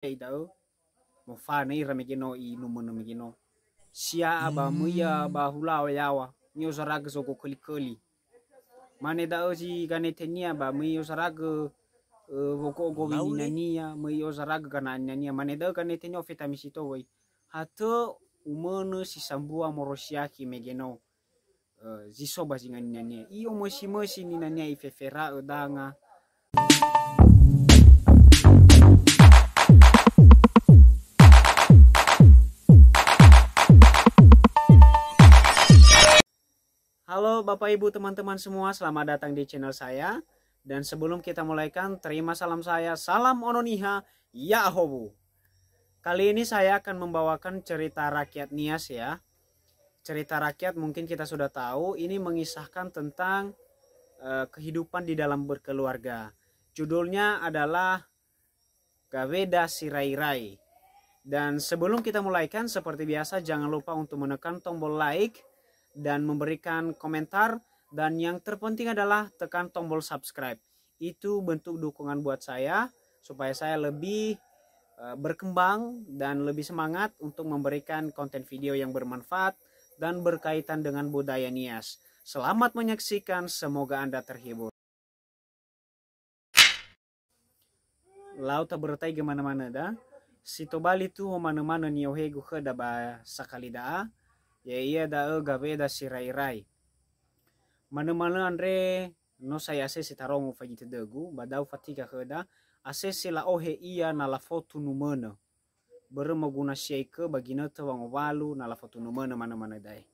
itao mo fa nei ra megeno I numo no megeno sia aba muia ba hulao yawa mio saraga so ko koli mane da oji ganetenia ba mio saraga voko go winania mio saraga kana nania mane da ganetenia vitamin sito woi hato umano si sambua morosiaki megeno zisoba zinganiania iyo mosi ni nania ifefera udanga. Halo Bapak Ibu teman-teman semua, selamat datang di channel saya. Dan sebelum kita mulaikan, terima salam saya, salam ononiha, yahobu. Kali ini saya akan membawakan cerita rakyat Nias ya. Cerita rakyat mungkin kita sudah tahu, ini mengisahkan tentang kehidupan di dalam berkeluarga. Judulnya adalah Gaweda Sirairai. Dan sebelum kita mulaikan, seperti biasa jangan lupa untuk menekan tombol like dan memberikan komentar, dan yang terpenting adalah tekan tombol subscribe. Itu bentuk dukungan buat saya supaya saya lebih berkembang dan lebih semangat untuk memberikan konten video yang bermanfaat dan berkaitan dengan budaya Nias. Selamat menyaksikan, semoga Anda terhibur. Lauta bertai kemana-mana dah. Sito bali tu mana-mana niohegu ke daba sakali daa. Ya iya da Gaweda Sirairai. Mana-mana andre no saya ase sitarongo fagite degu badau fatika keda ase sila ohe iya nala foto numena. Berema guna sheike bagina te wangowalu nala foto numena mana-mana dai.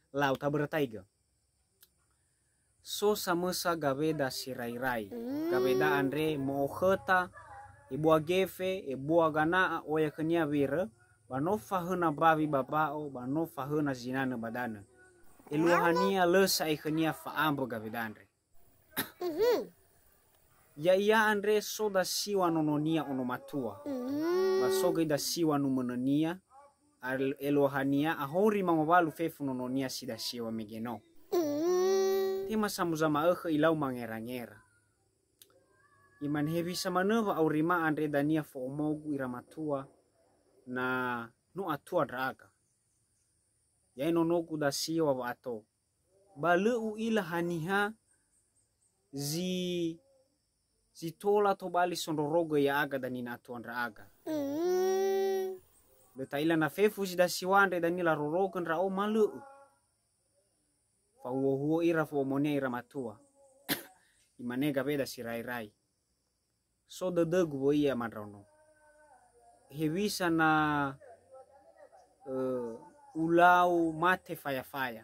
Lau ta bertaiga. So samesa Gaweda Sirairai. Gaweda andre mo kheta ibu gefe ibu gana oya kenya vira. Bano fahuna babi babao bano fahuna zinana badana eluhania lesa ikhania faambo Gawedandre. Ya iya andre soda siwa nononia onomatua basoga da siwa numononia eluhania ahori mangowalu fefu nononia sida siwa megeno tema samuzama ilau mangera-ngera iman hebi samaneva aurima andre dania fomogu iramatua na no atua draga ya nonoku da siwa ato balu ila haniha tola to bali sondorogo ya aga danina atuan draga beta ila na fefu si da siwande danila rorogan rao malu fa huo ira fo monia ira matua imane Gaweda Sirairai so degu bo iya madrono hewisa na ulau mate faya-faya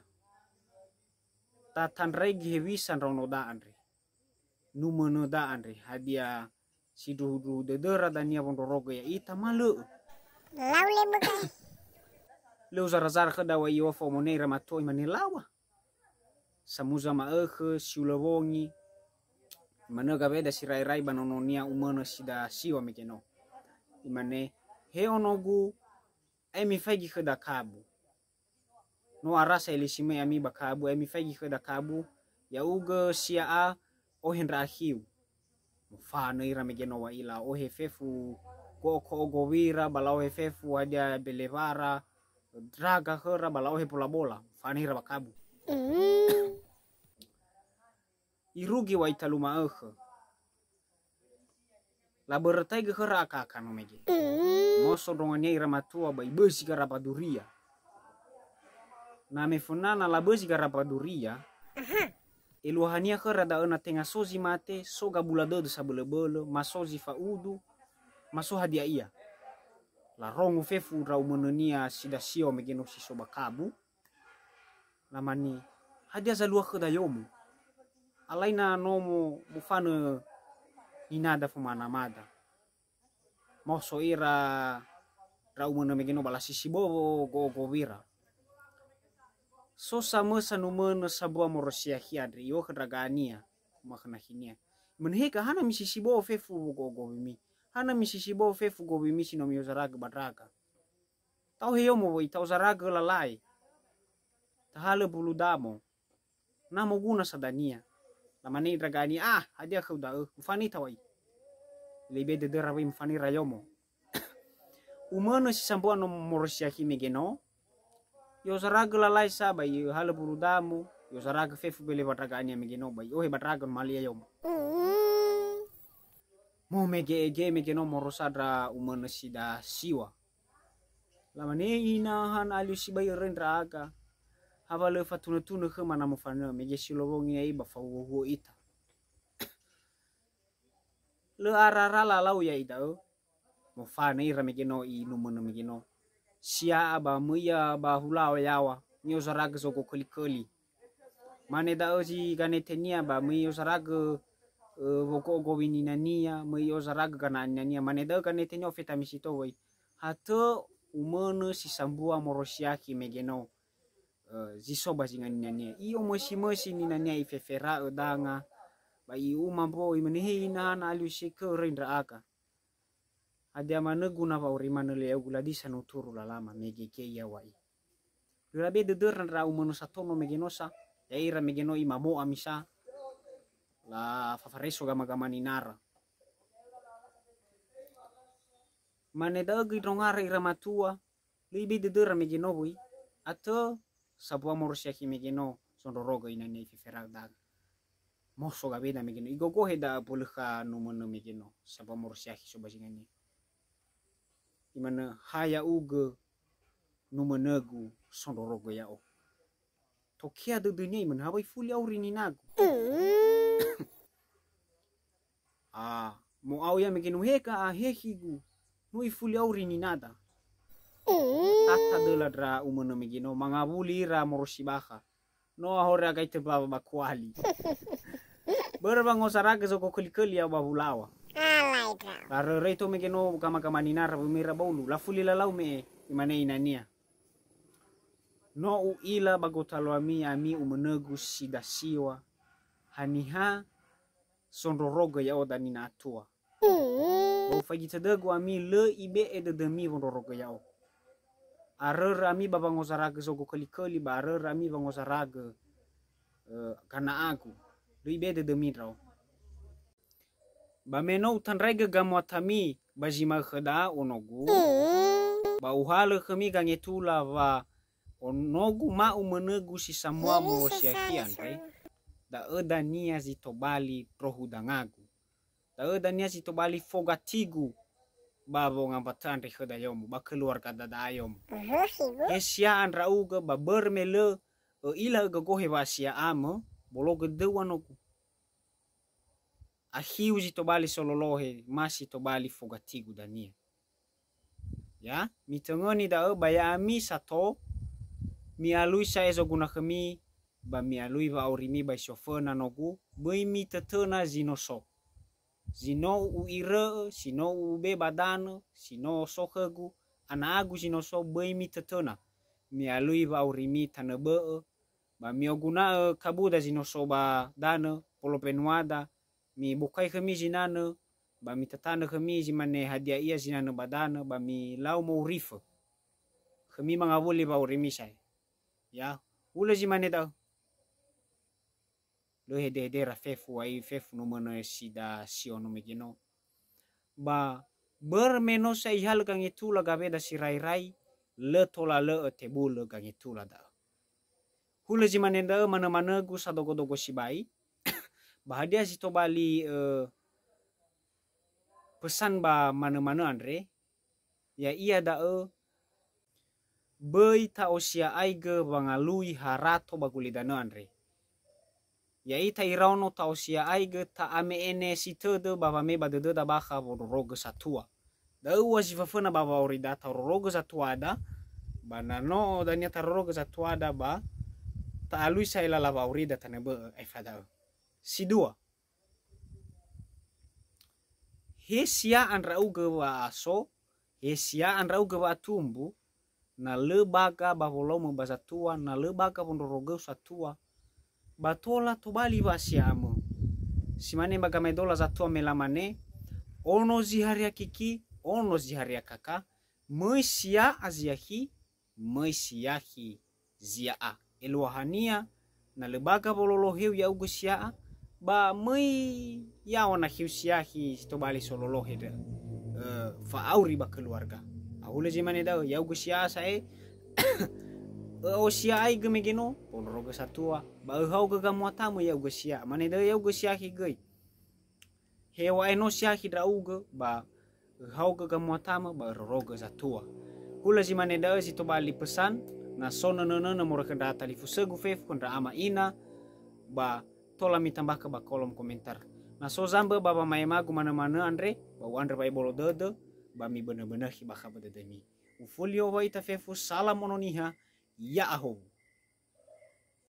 tatan regi hewisa rono da andre numono da andre hadia sidudu dedera dania bondorogo ya ita malu laule bukai leu zara-zara kedawa iwa fo monera matoi manilawa samuza maeke siulawongi mana Gaweda Sirairai banononia umana sida siwa mekeno imane he onogu emi fagi keda kabu no arasa elisime ami bakabu emi fagi keda kabu ya uga sia a ohendra ahiu mufano ira megeno wa ila ohe fefu ko wira bala ohe fefu adia belevara draga hera bala ohe bola fani ira bakabu irugi wa italuma laboratai ge hera aka no mege moso dongania ira matua bai besi ga rapaduria na mefunana la besi ga rapaduria eluhania hera da ona tenga sozi mate soga bulado de sabele-bele masozi faudu maso hadia iya la rongu fefu rau mononia sida sio megeno si soba kabu lamani hadia zalua kheda yomu alaina nomo mufana inada fumana mada moso ira rau mono megeno bala sisi bobo go wira so samesa numena sabua morosia hiadri yo kedragania makna hinia menheka hana misisi bobo fefu go bimi hana misisi bobo fefu go bimi sino mio zaraga badraga tau heyomo woi tau zaraga lalai tahale bulu damo namo guna sadania lamani dragani hadia kauda ufani tawai lebe de derawi mfani rayomo umano si sampu ano morosiaki megeno yo saraga lalai sa ba yo hala burudamu yo saraga fefu bele batraganya megeno ba yo he batraga malia yo mo mege megeno morosadra umano si da siwa lamane ina han alu si ba yo rendra aga haba le fatuna ke mana mo fana mege silobongi ai ba fawo ita le arara lalau ya ida mo fana ira megeno i numano megeno sia aba muya ba hulawa yawa mio saraga soko koli mane da oji ganetenia ba mio saraga woko gowini nania mio saraga kana nania mane da ganetenia vitamin sito wai hato umano si sambua morosiaki megeno zisoba zingani nania iyo mosi ni nania ifefera udanga ba i umambo imenehi na alusi ke rendra aka ada mana guna pa uri mana le gula di sanu turu lama mege ke ya wai rabe de ra umano satono megenosa ya ira megeno imamo amisa la fafareso gama ninara mane dagi drongara ira matua libi de megeno bui atau sabua morosiaki megeno sondoroga inane fifera dag moso gabeda megeno igogo heda poleka numano megeno sabua morosiaki sobasingani imana haya uge numenegu sondorogo yao tokia de dunia imana habai fuli aurini nagu mo au ya megeno heka hehigu nui fuli aurini nada tata de ladra umana megeno mangabuli ra morosibaka no ahora gaite baba bakwali berbang osaraga zoko kuli ya bahulawa Laro reto megeno kama ninara bumira bolu la fuli lalau me imane inania no u ila bagotalo ami umenegu sida siwa haniha sondoroga ya odanina atua o fagita degu ami le ibe ede demi sondoroga ya o arer ami baba ngosaraga zogo kali ba arer ami bangosaraga kana aku le ibe ede demi rao ba meno utanrega gamwatami bajima khada onogu ba uhala kami gangetula va onogu ma umenegu si samua morosiakian rai da edania zitobali prohudangagu da edania zitobali fogatigu babo ngampatandre khada yomu ba keluar kada da ayom esia andra uga ba bermele ila ga gohe wasia amo bologe dewanogu ahiu zitobali sololohe masih tobali fogatigu dania ya mitengoni da baya ami sato mi alui sa ezo guna kami ba mi alui va aurimi ba sofona nogu boi mi tetena zinoso zino uire sino ube badano sino sokhegu anagu zinoso boi mi tetena mi alui va aurimi tanebe ba mi oguna kabuda zinoso ba dana polopenuada mi bukai kami zinana ba mi tatana kami zimane hadia ia zinana badana ba mi lau mau rifa kami mangawuli ba urimi sai ya ula zimane da lo hede rafefu ai fefu no mana sida siono megeno ba bermeno sai hal kang itu la gabe da sirai le tola le tebul kang itu la da hula zimane da mana gu sadogo sibai bahadia sito bali pesan ba mana andre ya iya da bei ta osia aige bangalui harato baguli dana andre ya ita irauno ta osia aige ta ame ene sitede baba me badede da baka bororoge satua da wasi fafana baba orida ta roroge satua da banano danya ta roroge satua da ba ta alui sai la lava orida tanebe efada si dua hesia andra uga wa aso hesia andra uga wa tumbu na lebaga baholomo bazatua na lebaga pondorogo satua batola tobali wasiamo simane baga medola zatua melamane ono ziharia kiki ono ziharia kaka mesia aziahi mesiahi zia eluahania na lebaga bololo heu ya uga sia ba mei ya wana hiusiahi tobali sololohe de fa auri ba keluarga Hule jimane da ya uga sia sai o sia ai ge megeno ponoroga satua ba hau ga muatamu ya uga sia mane da ya uga sia hi gai hewa eno sia hi da uga ba hau ga muatamu ba roroga satua hula jimane da si to bali pesan na sona na mora kenda tali fusegu fef kontra ama ina ba tola mi tambah ke ba kolom komentar na so zamba baba maema gumana mana andre ba andre bai bolo dede ba mi bener-bener hi baka bedede mi ufulio wa ita fefu salam ononiha ya aho.